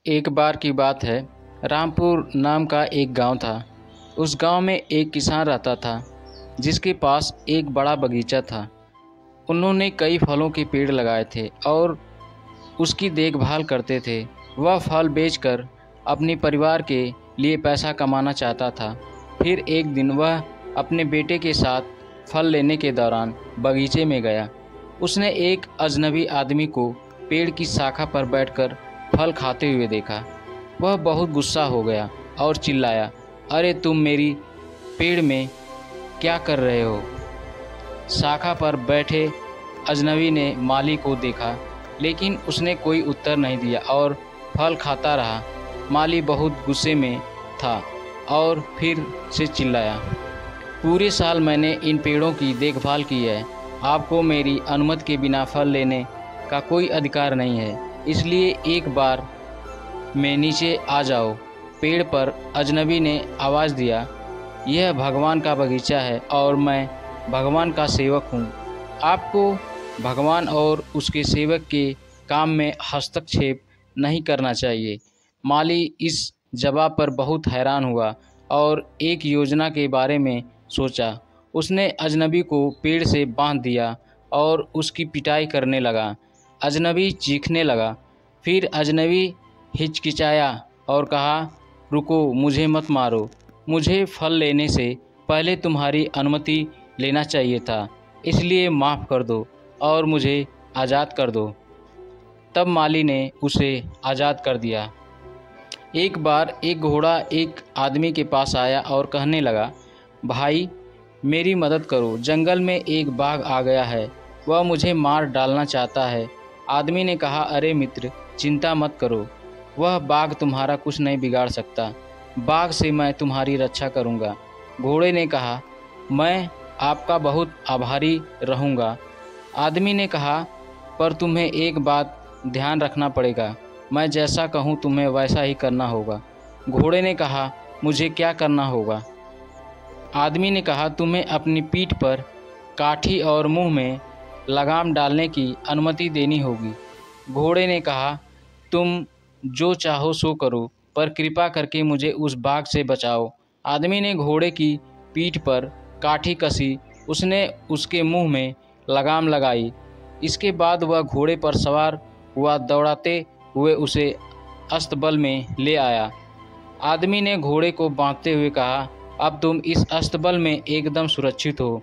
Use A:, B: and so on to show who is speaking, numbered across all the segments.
A: एक बार की बात है। रामपुर नाम का एक गांव था। उस गांव में एक किसान रहता था जिसके पास एक बड़ा बगीचा था। उन्होंने कई फलों के पेड़ लगाए थे और उसकी देखभाल करते थे। वह फल बेचकर अपने परिवार के लिए पैसा कमाना चाहता था। फिर एक दिन वह अपने बेटे के साथ फल लेने के दौरान बगीचे में गया। उसने एक अजनबी आदमी को पेड़ की शाखा पर बैठकर फल खाते हुए देखा। वह बहुत गुस्सा हो गया और चिल्लाया, अरे तुम मेरी पेड़ में क्या कर रहे हो? शाखा पर बैठे अजनबी ने माली को देखा, लेकिन उसने कोई उत्तर नहीं दिया और फल खाता रहा। माली बहुत गुस्से में था और फिर से चिल्लाया, पूरे साल मैंने इन पेड़ों की देखभाल की है। आपको मेरी अनुमति के बिना फल लेने का कोई अधिकार नहीं है, इसलिए एक बार में नीचे आ जाओ। पेड़ पर अजनबी ने आवाज़ दिया, यह भगवान का बगीचा है और मैं भगवान का सेवक हूँ। आपको भगवान और उसके सेवक के काम में हस्तक्षेप नहीं करना चाहिए। माली इस जवाब पर बहुत हैरान हुआ और एक योजना के बारे में सोचा। उसने अजनबी को पेड़ से बांध दिया और उसकी पिटाई करने लगा। अजनबी चीखने लगा। फिर अजनबी हिचकिचाया और कहा, रुको, मुझे मत मारो। मुझे फल लेने से पहले तुम्हारी अनुमति लेना चाहिए था, इसलिए माफ़ कर दो और मुझे आज़ाद कर दो। तब माली ने उसे आज़ाद कर दिया। एक बार एक घोड़ा एक आदमी के पास आया और कहने लगा, भाई मेरी मदद करो, जंगल में एक बाघ आ गया है, वह मुझे मार डालना चाहता है। आदमी ने कहा, अरे मित्र, चिंता मत करो, वह बाघ तुम्हारा कुछ नहीं बिगाड़ सकता। बाघ से मैं तुम्हारी रक्षा करूंगा। घोड़े ने कहा, मैं आपका बहुत आभारी रहूंगा। आदमी ने कहा, पर तुम्हें एक बात ध्यान रखना पड़ेगा, मैं जैसा कहूँ तुम्हें वैसा ही करना होगा। घोड़े ने कहा, मुझे क्या करना होगा? आदमी ने कहा, तुम्हें अपनी पीठ पर काठी और मुंह में लगाम डालने की अनुमति देनी होगी। घोड़े ने कहा, तुम जो चाहो सो करो, पर कृपा करके मुझे उस बाघ से बचाओ। आदमी ने घोड़े की पीठ पर काठी कसी, उसने उसके मुंह में लगाम लगाई। इसके बाद वह घोड़े पर सवार हुआ, दौड़ाते हुए उसे अस्तबल में ले आया। आदमी ने घोड़े को बांधते हुए कहा, अब तुम इस अस्तबल में एकदम सुरक्षित हो।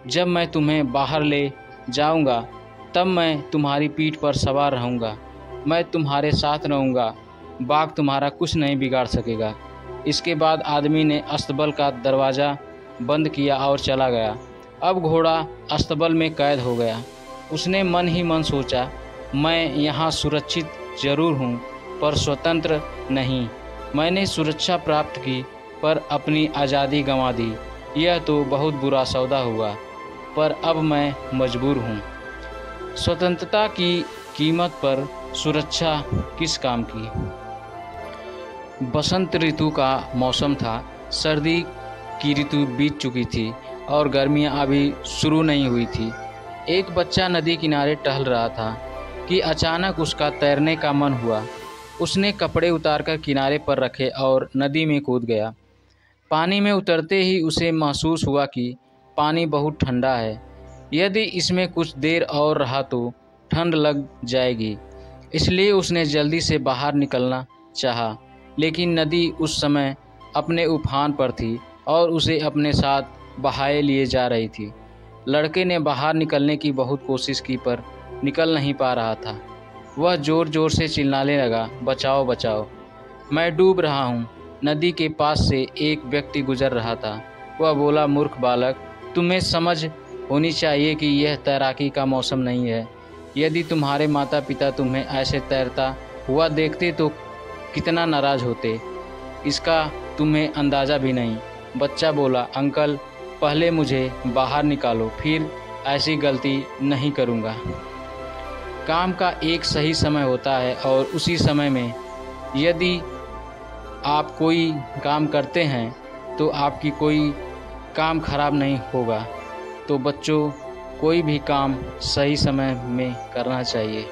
A: जब मैं तुम्हें बाहर ले जाऊंगा, तब मैं तुम्हारी पीठ पर सवार रहूंगा। मैं तुम्हारे साथ रहूंगा, बाघ तुम्हारा कुछ नहीं बिगाड़ सकेगा। इसके बाद आदमी ने अस्तबल का दरवाज़ा बंद किया और चला गया। अब घोड़ा अस्तबल में कैद हो गया। उसने मन ही मन सोचा, मैं यहाँ सुरक्षित जरूर हूँ, पर स्वतंत्र नहीं। मैंने सुरक्षा प्राप्त की, पर अपनी आज़ादी गंवा दी। यह तो बहुत बुरा सौदा हुआ, पर अब मैं मजबूर हूँ। स्वतंत्रता की कीमत पर सुरक्षा किस काम की? बसंत ऋतु का मौसम था। सर्दी की ऋतु बीत चुकी थी और गर्मियाँ अभी शुरू नहीं हुई थी। एक बच्चा नदी किनारे टहल रहा था कि अचानक उसका तैरने का मन हुआ। उसने कपड़े उतारकर किनारे पर रखे और नदी में कूद गया। पानी में उतरते ही उसे महसूस हुआ कि पानी बहुत ठंडा है। यदि इसमें कुछ देर और रहा तो ठंड लग जाएगी, इसलिए उसने जल्दी से बाहर निकलना चाहा। लेकिन नदी उस समय अपने उफान पर थी और उसे अपने साथ बहाए लिए जा रही थी। लड़के ने बाहर निकलने की बहुत कोशिश की, पर निकल नहीं पा रहा था। वह ज़ोर ज़ोर से चिल्लाने लगा, बचाओ बचाओ, मैं डूब रहा हूँ। नदी के पास से एक व्यक्ति गुजर रहा था। वह बोला, मूर्ख बालक, तुम्हें समझ होनी चाहिए कि यह तैराकी का मौसम नहीं है। यदि तुम्हारे माता पिता तुम्हें ऐसे तैरता हुआ देखते तो कितना नाराज़ होते, इसका तुम्हें अंदाज़ा भी नहीं। बच्चा बोला, अंकल, पहले मुझे बाहर निकालो, फिर ऐसी गलती नहीं करूँगा। काम का एक सही समय होता है और उसी समय में यदि आप कोई काम करते हैं तो आपकी कोई काम खराब नहीं होगा। तो बच्चों, कोई भी काम सही समय में करना चाहिए।